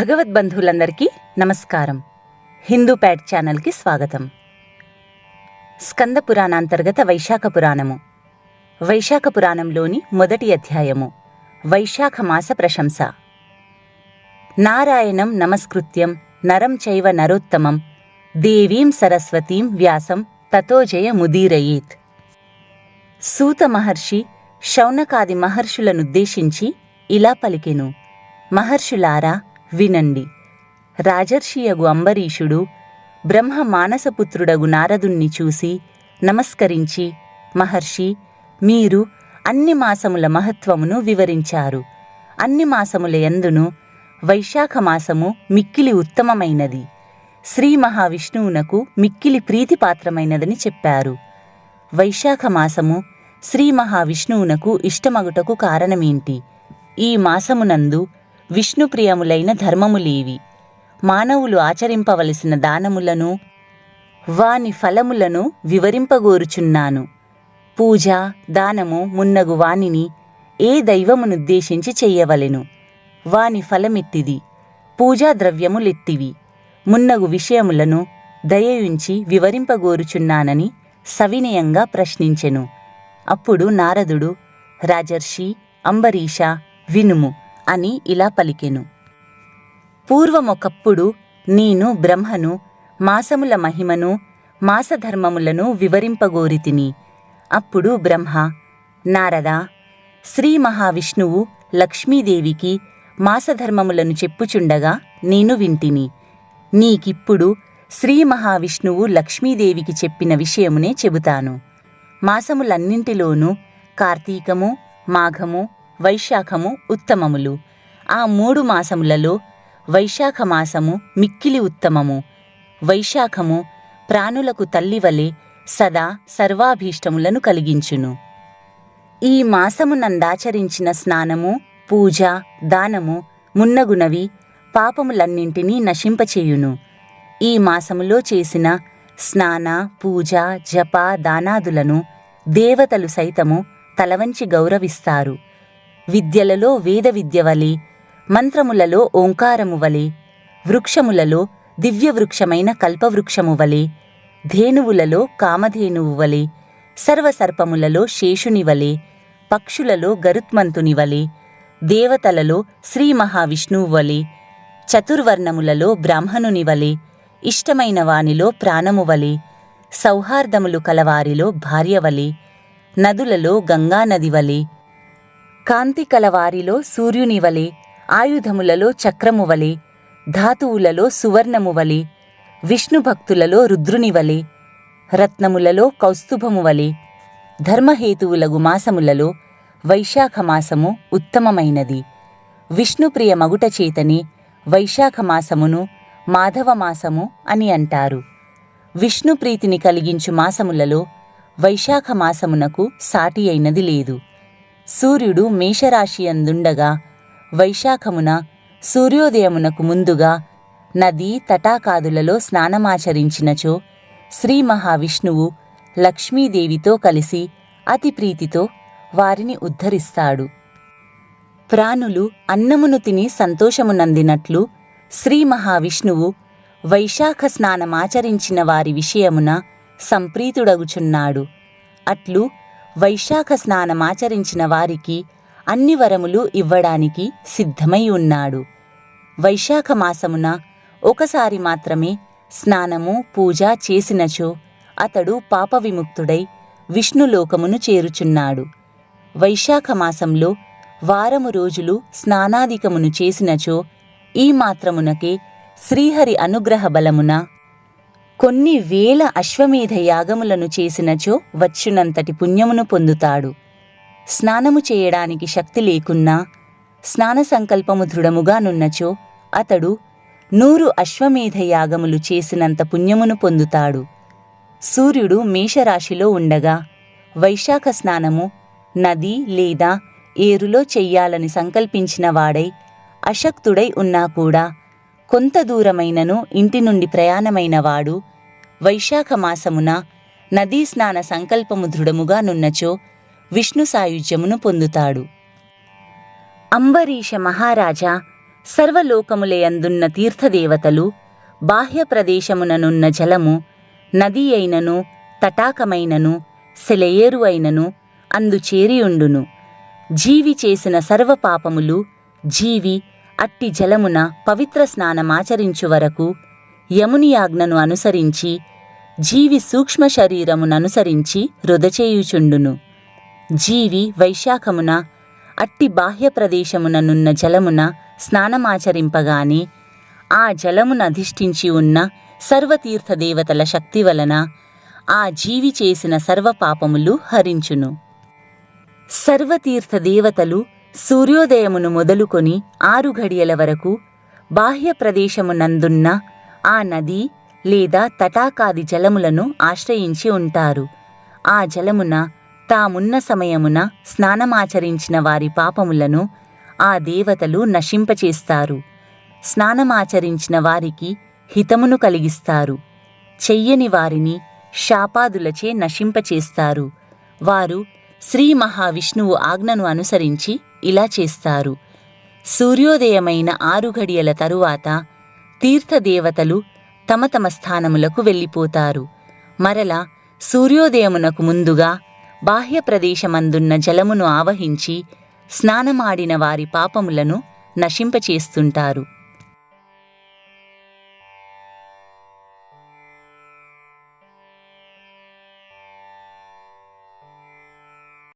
భగవద్బంధువులందరికీ నమస్కారం. హిందూ ప్యాడ్ ఛానల్కి స్వాగతం. స్కంద పురాణాంతర్గత వైశాఖ పురాణము. వైశాఖ పురాణంలోని మొదటి అధ్యాయము వైశాఖ మాస ప్రశంస. నారాయణం నమస్కృత్యం నరం చైవ నరోత్తమం దేవీం సరస్వతీం వ్యాసం తతో జయ ముదీరయేత్. సూత మహర్షి శౌనకాది మహర్షులనుద్దేశించి ఇలా పలికెను: మహర్షులారా వినండి. రాజర్షియగు అంబరీషుడు బ్రహ్మ మానసపుత్రుడగు నారదుణ్ణి చూసి నమస్కరించి, మహర్షి, మీరు అన్ని మాసముల మహత్వమును వివరించారు. అన్ని మాసముల యందును వైశాఖ మాసము మిక్కిలి ఉత్తమమైనది, శ్రీ మహావిష్ణువునకు మిక్కిలి ప్రీతిపాత్రమైనదని చెప్పారు. వైశాఖ మాసము శ్రీ మహావిష్ణువునకు ఇష్టమగుటకు కారణమేంటి? ఈ మాసమునందు విష్ణుప్రియములైన ధర్మములేవి? మానవులు ఆచరింపవలసిన దానములను వాని ఫలములను వివరింపగోరుచున్నాను. పూజ, దానము మున్నగు వానిని ఏ దైవమునుద్దేశించి చెయ్యవలెను? వాని ఫలమిట్టిది. పూజా ద్రవ్యములెట్టివి? మున్నగు విషయములను దయయుంచి వివరింపగోరుచున్నానని సవినయంగా ప్రశ్నించెను. అప్పుడు నారదుడు, రాజర్షి అంబరీష, వినుము అని ఇలా పలికెను: పూర్వమొకప్పుడు నేను బ్రహ్మను మాసముల మహిమను మాసధర్మములను వివరింపగోరితిని. అప్పుడు బ్రహ్మ, నారదా, శ్రీ మహావిష్ణువు లక్ష్మీదేవికి మాసధర్మములను చెప్పుచుండగా నేను వింటిని. నీకిప్పుడు శ్రీ మహావిష్ణువు లక్ష్మీదేవికి చెప్పిన విషయమునే చెబుతాను. మాసములన్నింటిలోనూ కార్తీకము, మాఘము, వైశాఖము ఉత్తమములు. ఆ 3 మాసములలో వైశాఖ మాసము మిక్కిలి ఉత్తమము. వైశాఖము ప్రాణులకు తల్లివలె సదా సర్వాభీష్టములను కలిగించును. ఈ మాసమునందాచరించిన స్నానము, పూజ, దానము మున్నగునవి పాపములన్నింటినీ నశింపచేయును. ఈ మాసములో చేసిన స్నాన, పూజ, జప, దానాదులను దేవతలు సైతము తలవంచి గౌరవిస్తారు. విద్యలలో వేద విద్య వలె, మంత్రములలో ఓంకారము వలె, వృక్షములలో దివ్యవృక్షమైన కల్పవృక్షము వలె, ధేనువులలో కామధేనువు వలె, సర్వసర్పములలో శేషుని వలె, పక్షులలో గరుత్మంతుని వలె, దేవతలలో శ్రీ మహావిష్ణువు వలె, చతుర్వర్ణములలో బ్రాహ్మణుని వలె, ఇష్టమైన వానిలో ప్రాణము వలె, సౌహార్దములు కలవారిలో భార్య వలె, నదులలో గంగానది వలె, కాంతి కలవారిలో సూర్యుని వలె, ఆయుధములలో చక్రము వలె, ధాతువులలో సువర్ణము వలె, విష్ణుభక్తులలో రుద్రుని వలె, రత్నములలో కౌస్తుభము వలె, ధర్మహేతువులగు మాసములలో వైశాఖ మాసము ఉత్తమమైనది. విష్ణుప్రియ మగుట చేతనే వైశాఖ మాసమును మాధవమాసము అని అంటారు. విష్ణుప్రీతిని కలిగించు మాసములలో వైశాఖ మాసమునకు సాటి అయినది లేదు. సూర్యుడు మేషరాశియందుండగా వైశాఖమున సూర్యోదయమునకు ముందుగా నదీ తటాకాదులలో స్నానమాచరించినచో శ్రీ మహావిష్ణువు లక్ష్మీదేవితో కలిసి అతి ప్రీతితో వారిని ఉద్ధరిస్తాడు. ప్రాణులు అన్నమును తిని సంతోషమునందినట్లు శ్రీ మహావిష్ణువు వైశాఖ స్నానమాచరించిన వారి విషయమున సంప్రీతుడగుచున్నాడు. అట్లు వైశాఖ స్నానమాచరించిన వారికి అన్ని వరములు ఇవ్వడానికి సిద్ధమై ఉన్నాడు. వైశాఖ మాసమున ఒకసారి మాత్రమే స్నానము, పూజ చేసినచో అతడు పాప విముక్తుడై విష్ణులోకమును చేరుచున్నాడు. వైశాఖ మాసంలో వారము రోజులు స్నానాధికమును చేసినచో ఈ మాత్రమునకే శ్రీహరి అనుగ్రహ బలమున కొన్ని వేల అశ్వమేధ యాగములను చేసినచో వచ్చునంతటి పుణ్యమును పొందుతాడు. స్నానము చేయడానికి శక్తి లేకున్నా స్నాన సంకల్పము దృఢముగా నున్నచో అతడు 100 అశ్వమేధ యాగములు చేసినంత పుణ్యమును పొందుతాడు. సూర్యుడు మేషరాశిలో ఉండగా వైశాఖ స్నానము నది లేదా ఏరులో చెయ్యాలని సంకల్పించిన వాడై అశక్తుడై ఉన్నా కూడా కొంత దూరమైనను ఇంటి నుండి ప్రయాణమైన వాడు వైశాఖ మాసమున నదీ స్నాన సంకల్పము దృఢముగా నున్నచో విష్ణు సాయుజ్యమును పొందుతాడు. అంబరీష మహారాజా సర్వలోకములయందున్న తీర్థదేవతలు బాహ్య ప్రదేశముననున్న జలము నది అయినను తటాకమైనను సెలయేరు అయినను అందు చేరియుండును. జీవి చేసిన సర్వపాపములు జీవి అట్టి జలమున పవిత్ర స్నానమాచరించు వరకు యముని ఆజ్ఞను అనుసరించి జీవి సూక్ష్మ శరీరముననుసరించి వృధచేయుచుండును. జీవి వైశాఖమున అట్టి బాహ్య ప్రదేశముననున్న జలమున స్నానమాచరింపగానే ఆ జలమునధిష్ఠించి ఉన్న సర్వతీర్థదేవతల శక్తి వలన ఆ జీవి చేసిన సర్వపాపములు హరించును. సర్వతీర్థదేవతలు సూర్యోదయమును మొదలుకొని 6 ఘడియల వరకు బాహ్య ప్రదేశమునందున్న ఆ నది లేదా తటాకాది జలములను ఆశ్రయించి ఉంటారు. ఆ జలమున తామున్న సమయమున స్నానమాచరించిన వారి పాపములను ఆ దేవతలు నశింపచేస్తారు. స్నానమాచరించిన వారికి హితమును కలిగిస్తారు. చెయ్యని వారిని శాపాదులచే నశింపచేస్తారు. వారు శ్రీ మహావిష్ణువు ఆజ్ఞను అనుసరించి ఇలా చేస్తారు. సూర్యోదయమైన 6 ఘడియల తరువాత తీర్థదేవతలు తమ తమ స్థానములకు వెళ్ళిపోతారు. మరల సూర్యోదయమునకు ముందుగా బాహ్య ప్రదేశమందున్న జలమును ఆవహించి స్నానమాడిన వారి పాపములను నశింపచేస్తుంటారు.